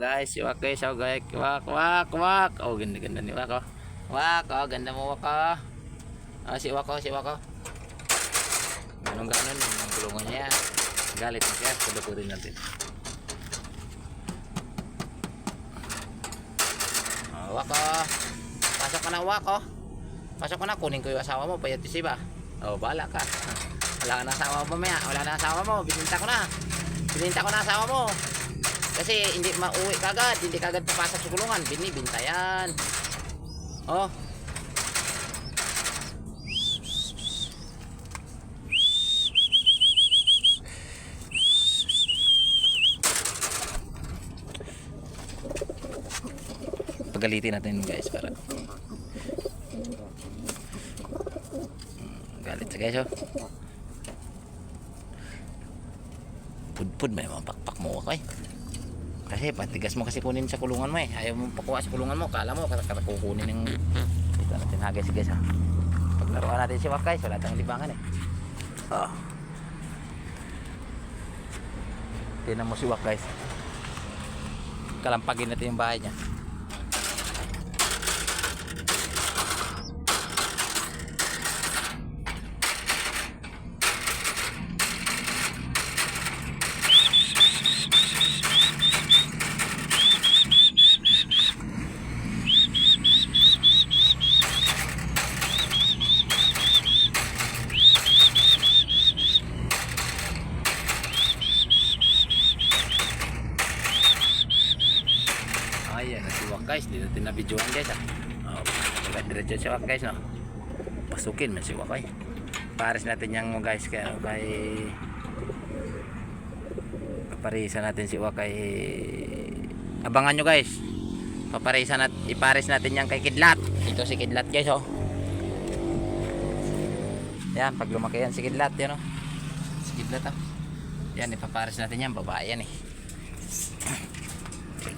guys, si Wak guys, oh guys, Wak, Wak, Wak. Oh, ganda-ganda ni Wak, oh. Wak, oh, ganda mo Wak, oh. Ah, si Wak, oh, si Wak, oh. Ganun-ganun yung bulungan niya. Galit na siya, paluturin natin. Oh, Wak, oh. Pasok ka na, Wak, oh. Pasok ka na, kunin ko yung asawa mo, payat si ba? Oh, bahala ka. Wala ka na asawa mo mamaya, wala na asawa mo, bininta ko na. Bininta ko na asawa mo. Kasi hindi mauwi kagad, hindi kagad papasok sa kulungan, binibinta yan. Oh. Pagalitin natin guys para galit sa guys, oh. Pudpud may mga pakpak mo okay. Kasi patigas mo kasi kunin sa kulungan mo eh. Ayaw mo pakuha sa kulungan mo. Kala mo kukunin yung dito natin hagis guys, ha. Paglaruan natin si Wak guys, wala tayong libangan eh. Oh. Tingnan mo si Wak guys. Kalampagin natin yung bahay niya. Ayan, si Wak guys, dito natin na-videoan guys, ha. Oh, diretso si Wak guys, no. Pasukin man si Wak ay. Pares natin yang guys kay paparisan natin si Wak kay. Abangan nyo guys. Ipares natin yang kay Kidlat. Ito si Kidlat guys, oh. Yan, pag lumaki yan si Kidlat, yan, oh. Si Kidlat, oh. Yan, ipapares natin yan, babae yan eh.